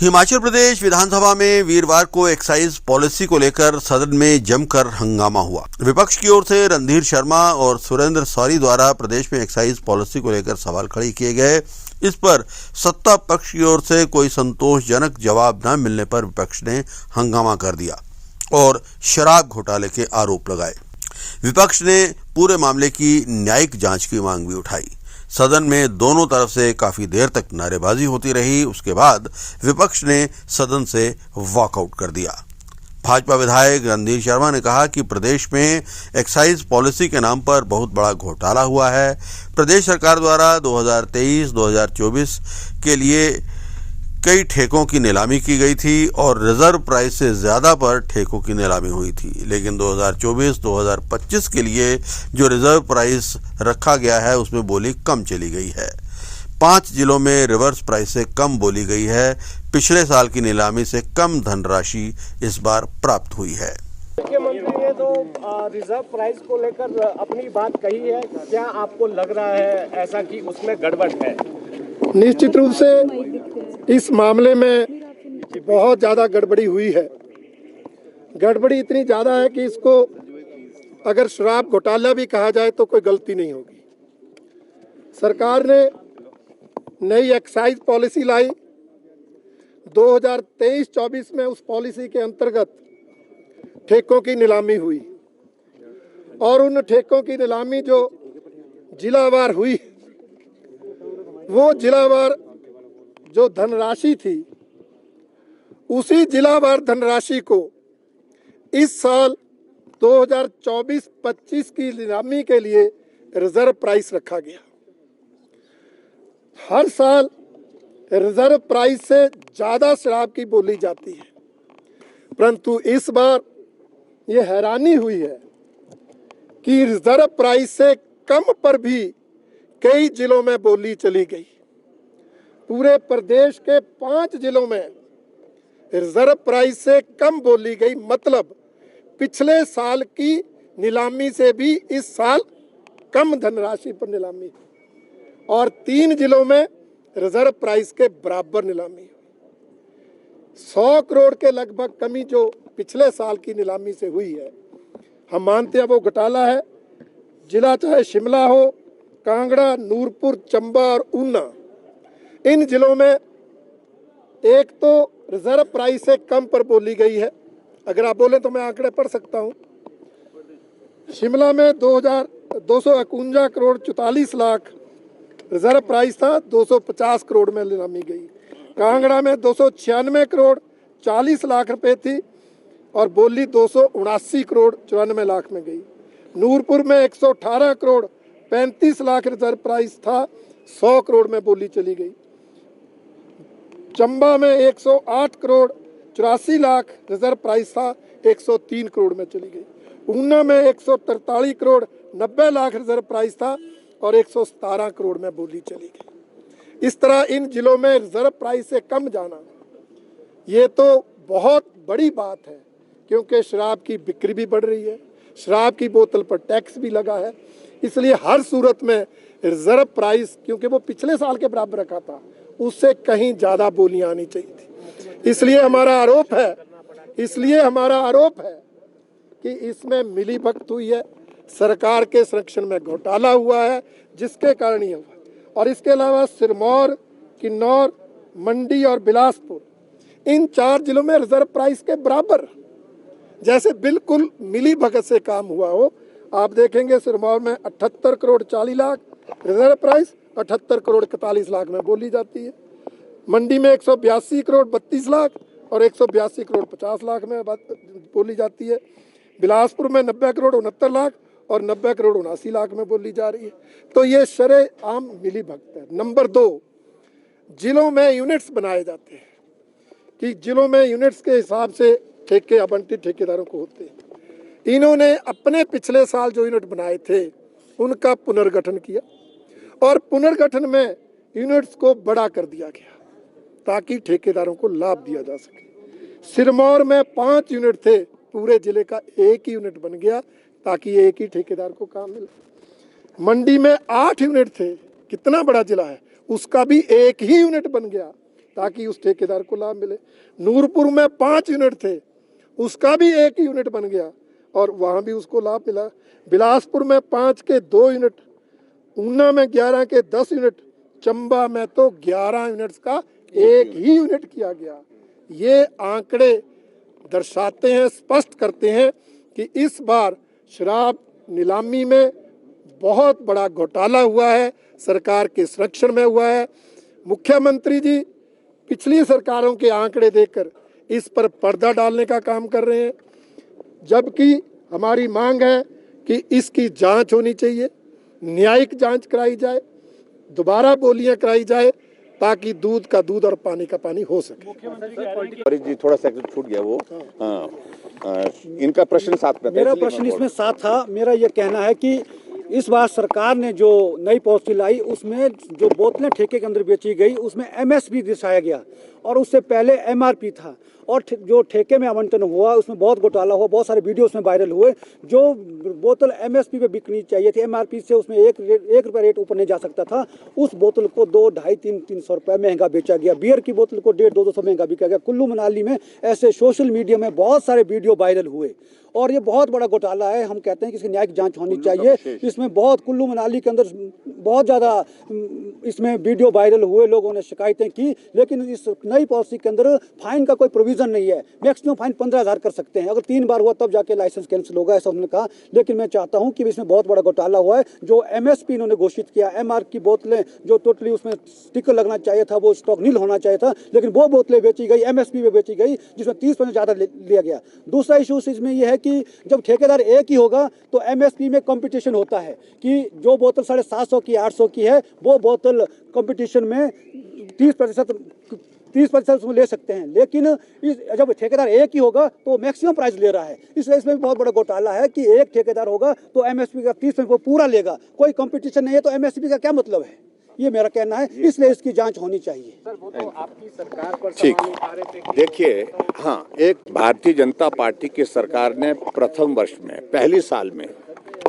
हिमाचल प्रदेश विधानसभा में वीरवार को एक्साइज पॉलिसी को लेकर सदन में जमकर हंगामा हुआ। विपक्ष की ओर से रणधीर शर्मा और सुरेंद्र सौरी द्वारा प्रदेश में एक्साइज पॉलिसी को लेकर सवाल खड़े किए गए। इस पर सत्ता पक्ष की ओर से कोई संतोषजनक जवाब न मिलने पर विपक्ष ने हंगामा कर दिया और शराब घोटाले के आरोप लगाए। विपक्ष ने पूरे मामले की न्यायिक जांच की मांग भी उठाई। सदन में दोनों तरफ से काफी देर तक नारेबाजी होती रही। उसके बाद विपक्ष ने सदन से वॉकआउट कर दिया। भाजपा विधायक रणधीर शर्मा ने कहा कि प्रदेश में एक्साइज पॉलिसी के नाम पर बहुत बड़ा घोटाला हुआ है। प्रदेश सरकार द्वारा 2023-2024 के लिए कई ठेकों की नीलामी की गई थी और रिजर्व प्राइस से ज्यादा पर ठेकों की नीलामी हुई थी, लेकिन 2024-2025 के लिए जो रिजर्व प्राइस रखा गया है उसमें बोली कम चली गई है। 5 जिलों में रिवर्स प्राइस से कम बोली गई है। पिछले साल की नीलामी से कम धनराशि इस बार प्राप्त हुई है। मुख्यमंत्री ने तो रिजर्व प्राइस को लेकर अपनी बात कही है। क्या आपको लग रहा है ऐसा कि उसमें गड़बड़ है? निश्चित रूप से इस मामले में बहुत ज़्यादा गड़बड़ी हुई है। गड़बड़ी इतनी ज़्यादा है कि इसको अगर शराब घोटाला भी कहा जाए तो कोई गलती नहीं होगी। सरकार ने नई एक्साइज पॉलिसी लाई 2023-24 में। उस पॉलिसी के अंतर्गत ठेकों की नीलामी हुई और उन ठेकों की नीलामी जो जिलावार हुई, वो जिलावार जो धनराशि थी उसी जिलावार धनराशि को इस साल 2024-25 की नीलामी के लिए रिजर्व प्राइस रखा गया। हर साल रिजर्व प्राइस से ज़्यादा शराब की बोली जाती है, परंतु इस बार ये हैरानी हुई है कि रिजर्व प्राइस से कम पर भी कई जिलों में बोली चली गई। पूरे प्रदेश के 5 जिलों में रिजर्व प्राइस से कम बोली गई, मतलब पिछले साल की नीलामी से भी इस साल कम धनराशि पर नीलामी, और 3 जिलों में रिजर्व प्राइस के बराबर नीलामी। 100 करोड़ के लगभग कमी जो पिछले साल की नीलामी से हुई है, हम मानते हैं वो घोटाला है। जिला चाहे शिमला हो, कांगड़ा, नूरपुर, चंबा और ऊना, इन जिलों में एक तो रिजर्व प्राइस से कम पर बोली गई है। अगर आप बोले तो मैं आंकड़े पढ़ सकता हूं। शिमला में 251 करोड़ 44 लाख रिजर्व प्राइस था, 250 करोड़ में नीलामी गई। कांगड़ा में 296 करोड़ 40 लाख रुपए थी और बोली 279 करोड़ 94 लाख में गई। नूरपुर में 118 करोड़ 35 लाख रिजर्व प्राइस था, 100 करोड़ में बोली चली गई। चंबा में 108 करोड़ 84 लाख रिजर्व प्राइस था, 103 करोड़ में चली गई। ऊना में 143 करोड़ 90 लाख रिजर्व प्राइस था और 117 करोड़ में बोली चली गई। इस तरह इन जिलों में रिजर्व प्राइस से कम जाना, ये तो बहुत बड़ी बात है, क्योंकि शराब की बिक्री भी बढ़ रही है, शराब की बोतल पर टैक्स भी लगा है। इसलिए हर सूरत में रिजर्व प्राइस, क्योंकि वो पिछले साल के बराबर रखा था, उससे कहीं ज़्यादा बोलियां आनी चाहिए थी। इसलिए हमारा आरोप है कि इसमें मिलीभगत हुई है, सरकार के संरक्षण में घोटाला हुआ है, जिसके कारण ये हुआ। और इसके अलावा सिरमौर, किन्नौर, मंडी और बिलासपुर, इन 4 जिलों में रिजर्व प्राइस के बराबर, जैसे बिल्कुल मिलीभगत से काम हुआ हो। आप देखेंगे सिरमौर में 78 करोड़ 40 लाख रिजर्व प्राइस, 78 करोड़ 41 लाख में बोली जाती है। मंडी में 182 करोड़ 32 लाख और 182 करोड़ 50 लाख में बोली जाती है। बिलासपुर में 90 करोड़ 69 लाख और 90 करोड़ 79 लाख में बोली जा रही है। तो ये शरेआम मिलीभगत है। नंबर 2, जिलों में यूनिट्स बनाए जाते हैं कि जिलों में यूनिट्स के हिसाब से ठेके आवंटित ठेकेदारों को होते हैं। इन्होंने अपने पिछले साल जो यूनिट बनाए थे उनका पुनर्गठन किया और पुनर्गठन में यूनिट्स को बड़ा कर दिया गया ताकि ठेकेदारों को लाभ दिया जा सके। सिरमौर में 5 यूनिट थे, पूरे जिले का 1 ही यूनिट बन गया ताकि एक ही ठेकेदार को काम मिले। मंडी में 8 यूनिट थे, कितना बड़ा जिला है, उसका भी 1 ही यूनिट बन गया ताकि उस ठेकेदार को लाभ मिले। नूरपुर में 5 यूनिट थे, उसका भी 1 यूनिट बन गया और वहाँ भी उसको लाभ मिला। बिलासपुर में 5 के 2 यूनिट, ऊना में 11 के 10 यूनिट, चंबा में तो 11 यूनिट्स का 1 ही यूनिट किया गया। ये आंकड़े दर्शाते हैं, स्पष्ट करते हैं कि इस बार शराब नीलामी में बहुत बड़ा घोटाला हुआ है, सरकार के संरक्षण में हुआ है। मुख्यमंत्री जी पिछली सरकारों के आंकड़े देखकर इस पर पर्दा डालने का काम कर रहे हैं, जबकि हमारी मांग है कि इसकी जांच होनी चाहिए, न्यायिक जांच कराई जाए, दोबारा बोलियां कराई जाए, ताकि दूध का दूध और पानी का पानी हो सके। जी थोड़ा सा छूट गया वो। इनका प्रश्न साथ में था, मेरा प्रश्न इसमें साथ था। मेरा ये कहना है कि इस बार सरकार ने जो नई पॉलिसी लाई उसमें जो बोतलें ठेके के अंदर बेची गई उसमें एमएसपी दर्शाया गया और उससे पहले एमआरपी था, और जो ठेके में आवंटन हुआ उसमें बहुत घोटाला हुआ, बहुत सारे वीडियो उसमें वायरल हुए। जो बोतल एमएसपी पे बिकनी चाहिए थी, एमआरपी से उसमें एक रुपये रेट ऊपर नहीं जा सकता था, उस बोतल को 2, 2.5, 300 रुपये महंगा बेचा गया। बियर की बोतल को 150, 200 महंगा बिका गया। कुल्लू मनाली में ऐसे सोशल मीडिया में बहुत सारे वीडियो वायरल हुए और ये बहुत बड़ा घोटाला है। हम कहते हैं कि इसकी न्यायिक जांच होनी चाहिए। इसमें बहुत कुल्लू मनाली के अंदर बहुत ज़्यादा इसमें वीडियो वायरल हुए, लोगों ने शिकायतें की, लेकिन इस नई पॉलिसी के अंदर फाइन का कोई प्रोविज़न नहीं है। मैक्सिमम फाइन 15,000 कर सकते हैं, अगर 3 बार हुआ तब जाके लाइसेंस कैंसिल होगा, ऐसा उन्होंने कहा। लेकिन मैं चाहता हूं कि इसमें बहुत बड़ा घोटाला हुआ है। जो एमएसपी इन्होंने घोषित किया, एमआर की बोतलें जो टोटली उसमें स्टिकर लगना चाहिए था, वो स्टॉक नील होना चाहिए था, लेकिन वो बोतलें बेची गई एमएसपी में बेची गई, जिसमें 30% ज़्यादा लिया गया। दूसरा इशू इसमें यह है कि जब ठेकेदार एक ही होगा तो एमएसपी में कंपटीशन होता है कि जो बोतल 750 की 800 की है वो बोतल कंपटीशन में 30% उसमें ले सकते हैं, लेकिन जब ठेकेदार एक ही होगा तो मैक्सिमम प्राइस ले रहा है। इसलिए इसमें भी बहुत बड़ा घोटाला है कि एक ठेकेदार होगा तो एमएसपी का 30% वो पूरा लेगा, कोई कंपटीशन नहीं है तो एमएसपी का क्या मतलब है, ये मेरा कहना है। इसलिए इसकी जांच होनी चाहिए। सर वो तो आपकी सरकार पर ठीक, सवाल उठा रहे थे कि देखिए हाँ, एक भारतीय जनता पार्टी की सरकार ने प्रथम वर्ष में पहली साल में